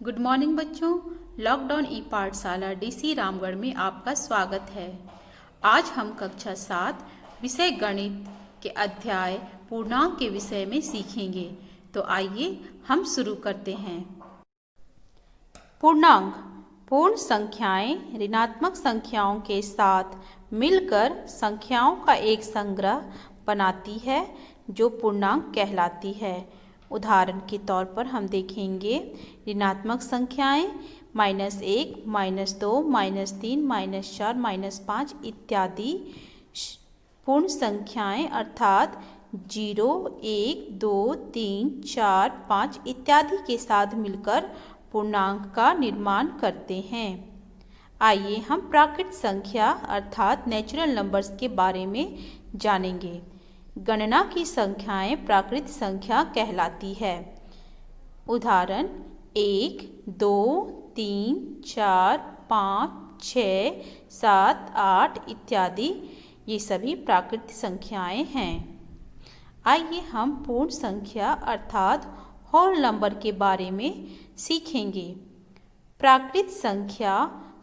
Good morning बच्चों। Lockdown ई पाठशाला DC Ramgarh में आपका स्वागत है। आज हम कक्षा 7 विषय गणित के अध्याय पूर्णांक के विषय में सीखेंगे। तो आइए हम शुरू करते हैं। पूर्णांक पूर्ण संख्याएं ऋणात्मक संख्याओं के साथ मिलकर संख्याओं का एक संग्रह बनाती है जो पूर्णांक कहलाती है। उदाहरण के तौर पर हम देखेंगे ऋणात्मक संख्याएं -1, -2, -3, -4, -5 इत्यादि पूर्ण संख्याएं अर्थात 0, 1, 2, 3, 4, 5 इत्यादि के साथ मिलकर पूर्णांक का निर्माण करते हैं। आइए हम प्राकृत संख्या अर्थात नेचुरल नंबर्स के बारे में जानेंगे। गणना की संख्याएं प्राकृत संख्या कहलाती है। उदाहरण 1, 2, 3, 4, 5, 6, 7, 8 इत्यादि ये सभी प्राकृत संख्याएं हैं। आइए हम पूर्ण संख्या अर्थात होल नंबर के बारे में सीखेंगे। प्राकृत संख्या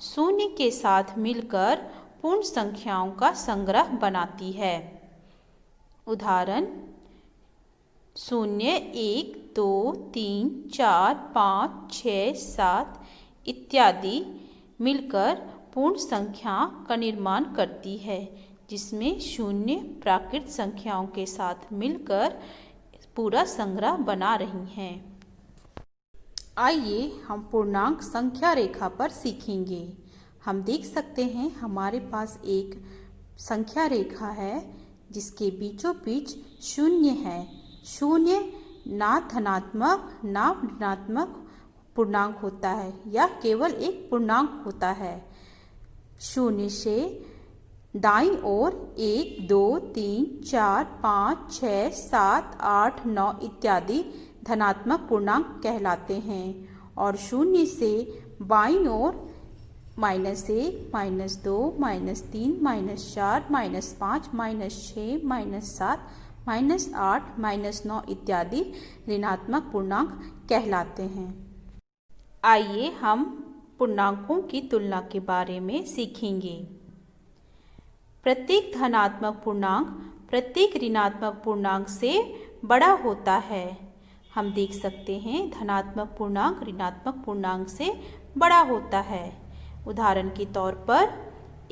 शून्य के साथ मिलकर पूर्ण संख्याओं का संग्रह बनाती है। उदाहरण 0, 1, 2, 3, 4, 5, 6, 7 इत्यादि मिलकर पूर्ण संख्या का निर्माण करती है, जिसमें शून्य प्राकृत संख्याओं के साथ मिलकर पूरा संग्रह बना रही हैं। आइए हम पूर्णांक संख्या रेखा पर सीखेंगे। हम देख सकते हैं हमारे पास एक संख्या रेखा है जिसके बीचों बीच शून्य है। शून्य ना धनात्मक ना ऋणात्मक पूर्णांक होता है या केवल एक पूर्णांक होता है। शून्य से दाईं ओर 1, 2, 3, 4, 5, 6, 7, 8, 9 इत्यादि धनात्मक पूर्णांक कहलाते हैं और शून्य से बाईं ओर -1, -2, -3, -4, -5, -6, -7, -8, -9 इत्यादि ऋणात्मक पूर्णांक कहलाते हैं। आइए हम पूर्णांकों की तुलना के बारे में सीखेंगे। प्रत्येक धनात्मक पूर्णांक प्रत्येक ऋणात्मक पूर्णांक से बड़ा होता है। हम देख सकते हैं धनात्मक पूर्णांक ऋणात्मक पूर्णांक से बड़ा होता है। उदाहरण के तौर पर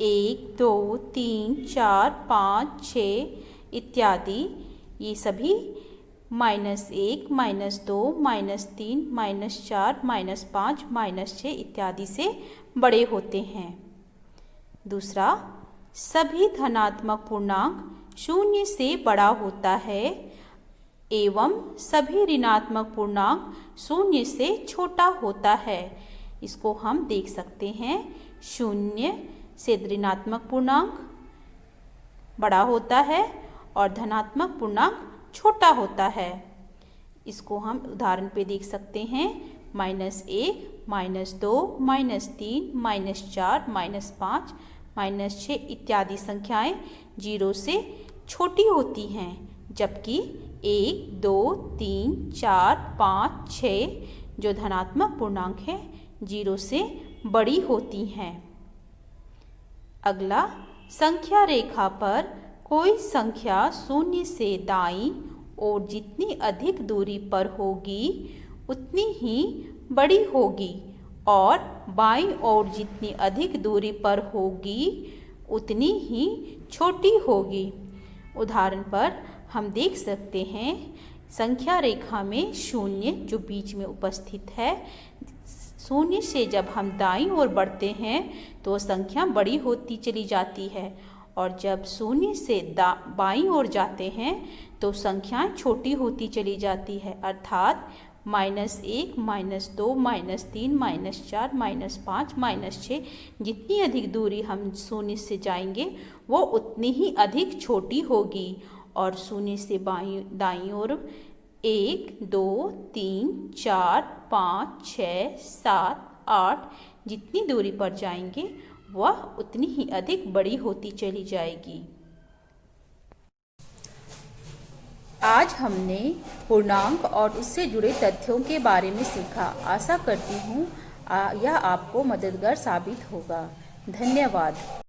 1, 2, 3, 4, 5, 6 इत्यादि ये सभी -1, -2, -3, -4, -5, -6 इत्यादि से बड़े होते हैं। दूसरा, सभी धनात्मक पूर्णांक शून्य से बड़ा होता है एवं सभी ऋणात्मक पूर्णांक शून्य से छोटा होता है। इसको हम देख सकते हैं। शून्य से ऋणात्मक पूर्णांक बड़ा होता है और धनात्मक पूर्णांक छोटा होता है। इसको हम उदाहरण पे देख सकते हैं। -1, -2, -3, -4, -5, -6 इत्यादि संख्याएं 0 से छोटी होती हैं, जबकि 1, 2, 3, 4, 5, 6 जो धनात्मक पूर्णांक है 0 से बड़ी होती हैं। अगला, संख्या रेखा पर कोई संख्या शून्य से दाईं ओर जितनी अधिक दूरी पर होगी उतनी ही बड़ी होगी और बाईं ओर जितनी अधिक दूरी पर होगी उतनी ही छोटी होगी। उदाहरण पर हम देख सकते हैं संख्या रेखा में शून्य जो बीच में उपस्थित है, शून्य से जब हम दाईं ओर बढ़ते हैं तो संख्या बड़ी होती चली जाती है और जब शून्य से बाईं ओर जाते हैं तो संख्याएं छोटी होती चली जाती है। अर्थात -1, -2, -3, -4, -5, -6 जितनी अधिक दूरी हम शून्य से जाएंगे वो उतनी ही अधिक छोटी होगी और शून्य से दाईं ओर 1, 2, 3, 4, 5, 6, 7, 8 जितनी दूरी पर जाएंगे वह उतनी ही अधिक बड़ी होती चली जाएगी। आज हमने पूर्णांक और उससे जुड़े तथ्यों के बारे में सीखा। आशा करती हूँ यह आपको मददगार साबित होगा। धन्यवाद।